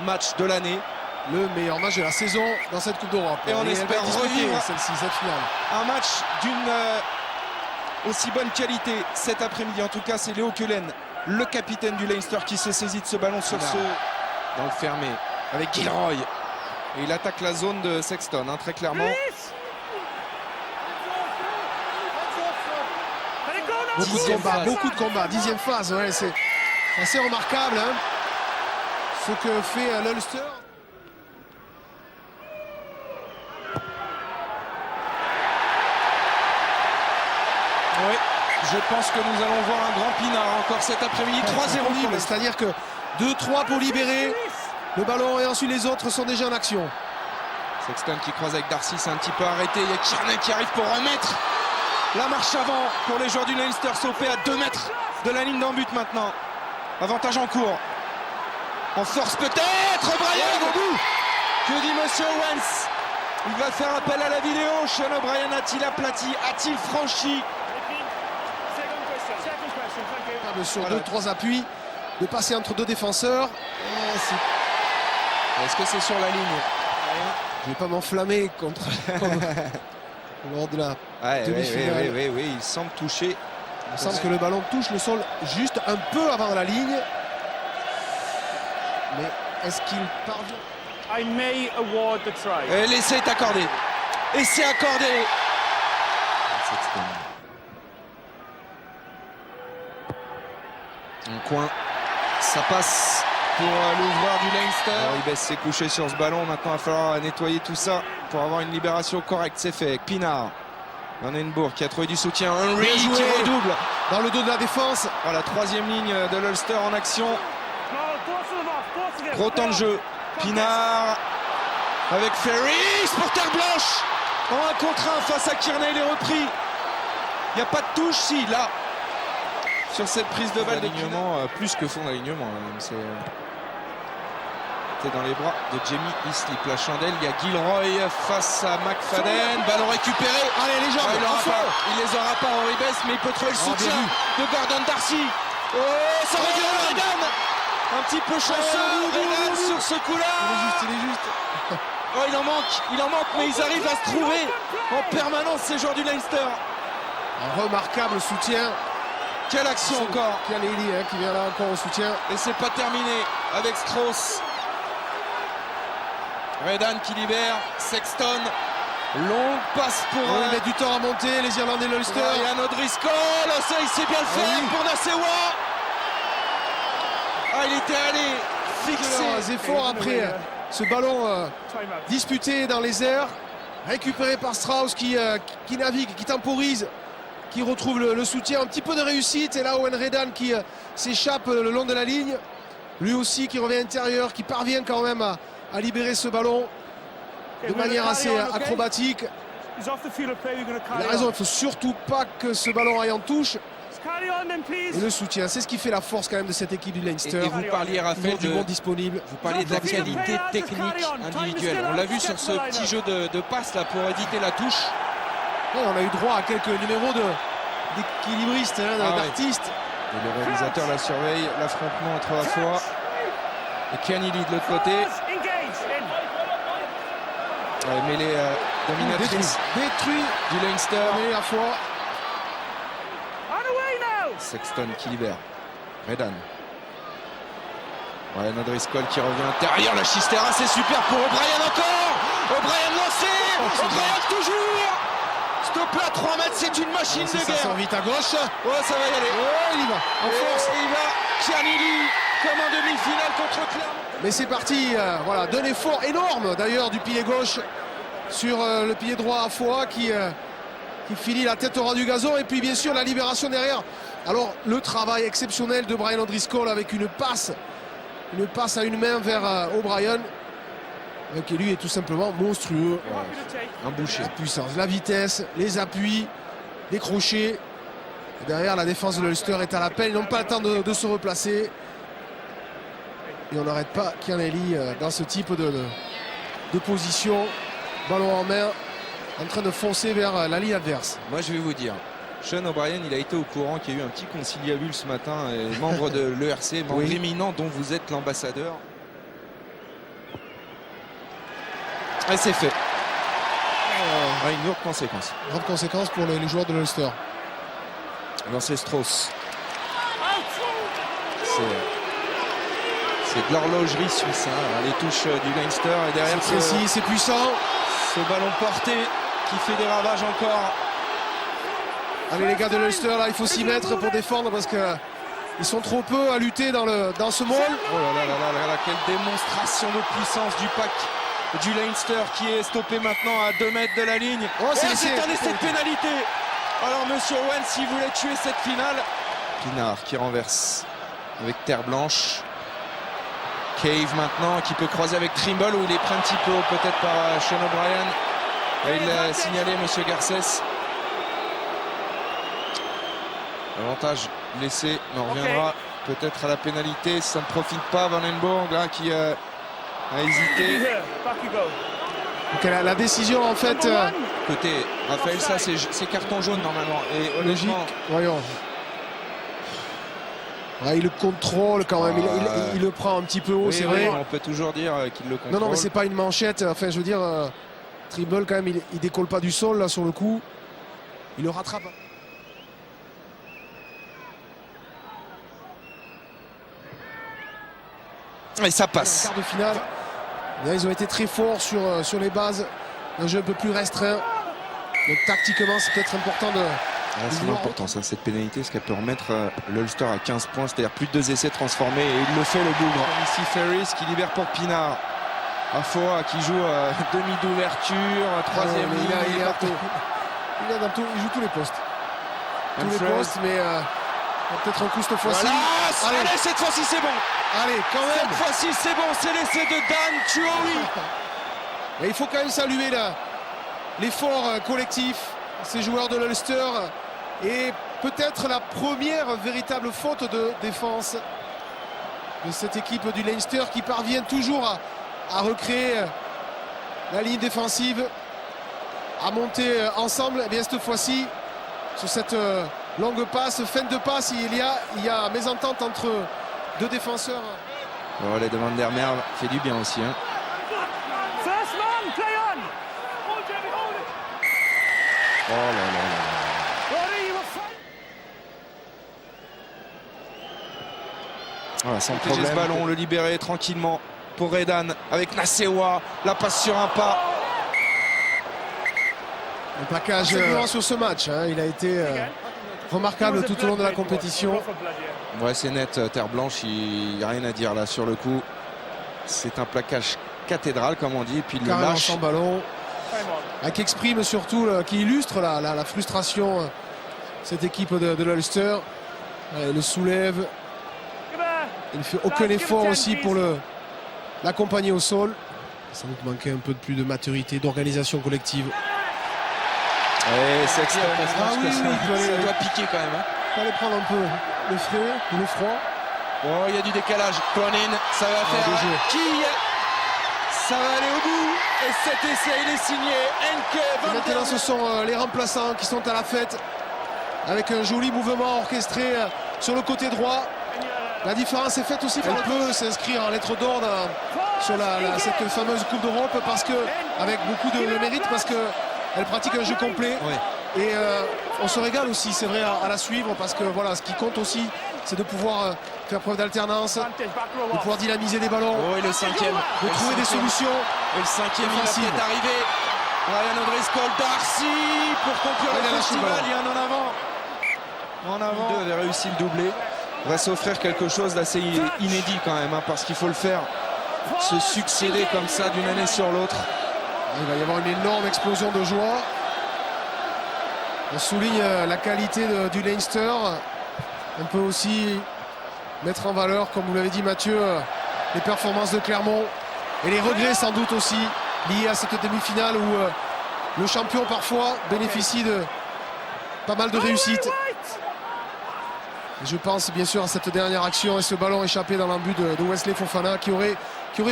match de l'année. Le meilleur match de la saison dans cette Coupe d'Europe. Et on espère revivre celle-ci, cette finale. Un match d'une aussi bonne qualité cet après-midi. En tout cas, c'est Léo Cullen, le capitaine du Leinster, qui s'est saisi de ce ballon sur ce dans le fermé avec Gilroy. Et il attaque la zone de Sexton, hein, très clairement. Beaucoup de combats. 10e phase, ouais, c'est assez remarquable, hein, ce que fait l'Ulster. Oui, je pense que nous allons voir un grand pinard encore cet après-midi. 3-0. C'est-à-dire que 2-3 pour libérer le ballon et ensuite les autres sont déjà en action. Sexton qui croise avec Darcy, c'est un petit peu arrêté. Il y a Kearney qui arrive pour remettre la marche avant pour les joueurs du Leinster. Sauvé à 2 mètres de la ligne d'en but maintenant. Avantage en cours. En force peut-être, O'Brien au bout. Que dit Monsieur Owens? Il va faire appel à la vidéo. Sean O'Brien a-t-il aplati? A-t-il franchi? Sur 2-3 appuis, de passer entre 2 défenseurs. Est-ce que c'est sur la ligne? Je ne vais pas m'enflammer contre lors de la demi-finale. Oui, il semble toucher. Il semble que le ballon touche le sol juste un peu avant la ligne. Mais est-ce qu'il parvient? I may award the try. Et l'essai est accordé. Et c'est accordé. Un coin. Ça passe pour l'ouvreur du Leinster. Alors, il baisse ses couchés sur ce ballon. Maintenant, il va falloir nettoyer tout ça pour avoir une libération correcte. C'est fait avec Pinard. Vandenbourg qui a trouvé du soutien. Henry qui redouble dans le dos de la défense. Voilà, 3e ligne de l'Ulster en action. Gros temps de jeu. Pinard avec Ferris pour terre blanche. En 1 contre 1 face à Kearney, il est repris. Il n'y a pas de touche, si, là. Sur cette prise de balle d'alignement, plus que fond d'alignement. C'était dans les bras de Jamie Islip. La chandelle, il y a Gilroy face à McFadden. Ballon récupéré. Allez, les jambes. Il les aura pas, Henry Bess, mais il peut trouver le soutien de Gordon Darcy. Oh, ça va dire Reddan. Un petit peu chanceux, Reddan sur ce coup-là. Il est juste. Oh, il en manque, mais ils arrivent à se trouver en permanence, ces joueurs du Leinster. Un remarquable soutien. Quelle action encore. Canelli qui vient là encore au soutien. Et c'est pas terminé avec Strauss. Reddan qui libère. Sexton. Longue passe pour... Il met du temps à monter, les Irlandais de l'Ulster. Ryan O'Driscoll. Ça, il sait bien le faire pour Nasewa. Ah, il était allé fixer. Les efforts après ce ballon disputé dans les airs. Récupéré par Strauss qui navigue, qui temporise. Qui retrouve le soutien, un petit peu de réussite. Et là, Owen Reddan qui s'échappe le long de la ligne. Lui aussi qui revient intérieur, qui parvient quand même à libérer ce ballon de manière assez acrobatique. Il a raison, il ne faut surtout pas que ce ballon aille en touche. Et le soutien, c'est ce qui fait la force quand même de cette équipe du Leinster. Et vous parliez, Raphaël, du monde disponible. Vous parliez de la qualité technique individuelle. On l'a vu sur ce petit jeu de passe là pour éviter la touche. Ouais, on a eu droit à quelques numéros d'équilibristes, d'artistes. Et le réalisateur la surveille, l'affrontement entre Afua et Canelli de l'autre côté. Mêlée dominatrice détruit du Leinster. Afua. Sexton qui libère. Reddan. Ryan O'Driscoll qui revient intérieur. La Chistera, c'est super pour O'Brien encore. O'Brien lancé. O'Brien toujours. Stop là, 3 mètres, c'est une machine de guerre. Ça sort vite à gauche. Ouais, ça va y aller. Ouais, il y va. En force. Il va. Canelli comme en demi-finale contre Clermont. Mais c'est parti. Voilà, d'un effort énorme d'ailleurs du pilier gauche sur le pilier droit à Foix qui finit la tête au ras du gazon. Et puis bien sûr la libération derrière. Alors le travail exceptionnel de Brian O'Driscoll avec une passe à une main vers O'Brien. Qui lui est tout simplement monstrueux. Un boucher. La puissance, la vitesse, les appuis, les crochets. Et derrière, la défense de l'Ulster est à l'appel. Ils n'ont pas le temps de se replacer. Et on n'arrête pas Kearney dans ce type de position. Ballon en main, en train de foncer vers la ligne adverse. Moi, je vais vous dire, Sean O'Brien, il a été au courant qu'il y a eu un petit conciliabule ce matin. Membre de l'ERC, membre éminent dont vous êtes l'ambassadeur. Et c'est fait. Une lourde conséquence. Grande conséquence pour les joueurs de l'Ulster. Alors c'est Strauss. C'est de l'horlogerie suisse, hein. Les touches du Leinster et derrière C'est précis, c'est puissant. Ce ballon porté qui fait des ravages encore. Allez les gars de l'Ulster, là il faut s'y mettre pour défendre parce que ils sont trop peu à lutter dans ce monde. Oh là là là là là, quelle démonstration de puissance du pack du Leinster qui est stoppé maintenant à 2 mètres de la ligne. Oh, c'est un essai de pénalité. Alors monsieur Owen, s'il voulait tuer cette finale. Pinard qui renverse avec terre blanche. Cave maintenant qui peut croiser avec Trimble où il est pris un petit peu peut-être par Sean O'Brien. Et il l'a signalé monsieur Garcès. Avantage laissé, mais on reviendra peut-être à la pénalité si ça ne profite pas. Van den Borg là, qui a hésité. Donc la décision en fait. Côté Raphaël, ça c'est carton jaune normalement. Et Logique, voyons. Ouais, il le contrôle quand même, il le prend un petit peu haut, oui, c'est oui, vrai. on peut toujours dire qu'il le contrôle. Non, mais c'est pas une manchette. Enfin, je veux dire, Trimble quand même, il décolle pas du sol là sur le coup. Il le rattrape. Et ça passe. En quart de finale, là, ils ont été très forts sur les bases. Un jeu un peu plus restreint. Donc tactiquement, c'est peut-être important de. C'est important ça, cette pénalité, parce qu'elle peut remettre l'Ulster à 15 points, c'est-à-dire plus de 2 essais transformés, et il le fait le bougre. Ici Ferris qui libère pour Pinard. Afoa qui joue demi d'ouverture, troisième ligne. Il joue tous les postes. Tous les postes, mais peut-être un coup cette fois-ci. Voilà, allez, cette fois-ci c'est bon. Allez, quand même. Cette fois-ci c'est bon, c'est l'essai de Dan Tuohy. Et il faut quand même saluer l'effort collectif, ces joueurs de l'Ulster. Et peut-être la première véritable faute de défense de cette équipe du Leinster qui parvient toujours à recréer la ligne défensive, à monter ensemble. Et bien cette fois-ci, sur cette longue passe, fin de passe, il y a mésentente entre deux défenseurs. Oh, les demandes d'Hermer fait du bien aussi. Hein. Oh là là là. Voilà, sans problème. Ce ballon, le libérer tranquillement pour Redan avec Nasewa. La passe sur un pas. Un plaquage sur ce match. Hein. Il a été remarquable tout au long de la compétition. Ouais, c'est net. Terre blanche, il n'y a rien à dire là sur le coup. C'est un plaquage cathédral, comme on dit. Et puis il le lâche. Sans ballon. Qui exprime surtout, qui illustre la frustration cette équipe de l'Ulster. Il le soulève. Il ne fait aucun effort aussi pour l'accompagner au sol. Ça nous manquait un peu de plus de maturité, d'organisation collective. Et c'est extrêmement ça doit piquer quand même. Il faut aller prendre un peu le frais, le froid. Oh, il y a du décalage. Cronin, ça va faire qui ça va aller au bout. Et cet essai, il est signé. Maintenant, ce sont les remplaçants qui sont à la fête. Avec un joli mouvement orchestré sur le côté droit. La différence est faite aussi par peut s'inscrire en lettres d'or sur cette fameuse Coupe d'Europe parce que, avec beaucoup de mérite, parce qu'elle pratique un jeu complet. Oui. Et on se régale aussi, c'est vrai, à la suivre parce que voilà, ce qui compte aussi, c'est de pouvoir faire preuve d'alternance, de pouvoir dynamiser des ballons. Oh, et le cinquième. De trouver des solutions. Et le cinquième, il est arrivé. Ryan O'Driscoll, Darcy pour conclure le festival. Il y a un en avant. En avant. Deux avait réussi le doublé. Va s'offrir quelque chose d'assez inédit quand même, hein, parce qu'il faut le faire se succéder comme ça d'une année sur l'autre. Il va y avoir une énorme explosion de joie. On souligne la qualité du Leinster. On peut aussi mettre en valeur, comme vous l'avez dit Mathieu, les performances de Clermont et les regrets sans doute aussi liés à cette demi-finale où le champion parfois bénéficie de pas mal de réussites. Je pense bien sûr à cette dernière action et ce ballon échappé dans l'embut de Wesley Fofana qui aurait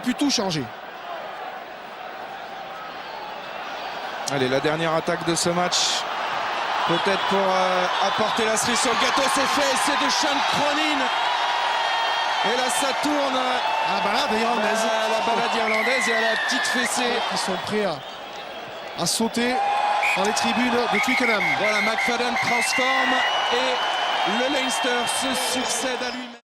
pu tout changer. Allez, la dernière attaque de ce match. Peut-être pour apporter la cerise sur le gâteau, c'est fait, c'est de Sean Cronin. Et là ça tourne à la balade irlandaise. À la balade irlandaise et à la petite fessée. Qui sont prêts à sauter dans les tribunes de Twickenham. Voilà, McFadden transforme et le Leinster se succède à lui-même.